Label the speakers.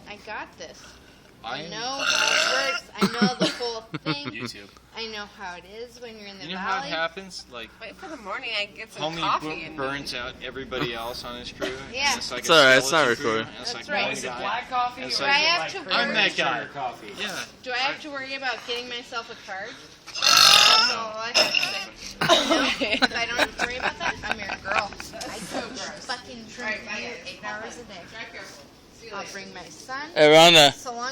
Speaker 1: I got this.
Speaker 2: I
Speaker 1: know how it works. I know the whole thing.
Speaker 2: YouTube.
Speaker 1: I know how it is when you're in the
Speaker 2: You know
Speaker 1: valley.
Speaker 2: how it happens? Like,
Speaker 3: wait for the morning. I get some
Speaker 2: homie
Speaker 3: coffee.
Speaker 2: burns out everybody else on his crew.
Speaker 1: Yeah.
Speaker 2: It's like
Speaker 4: it's alright. It's not
Speaker 2: skeleton crew,
Speaker 4: recording.
Speaker 2: and it's
Speaker 1: That's
Speaker 2: like
Speaker 1: right.
Speaker 2: one
Speaker 5: Is it
Speaker 2: guy.
Speaker 5: black coffee or
Speaker 2: It's
Speaker 5: is
Speaker 2: like-
Speaker 5: it
Speaker 1: I have
Speaker 5: like
Speaker 1: to
Speaker 5: Cruz
Speaker 2: I'm that guy.
Speaker 5: sugar coffee?
Speaker 2: Yeah.
Speaker 1: Do I have to worry about getting myself a card?
Speaker 2: No.
Speaker 1: I have to say. No, if I don't have to worry about that, I'm your girl. I fucking drink beer 8 hours a day. I'll bring my son.
Speaker 4: Hey, Rhonda.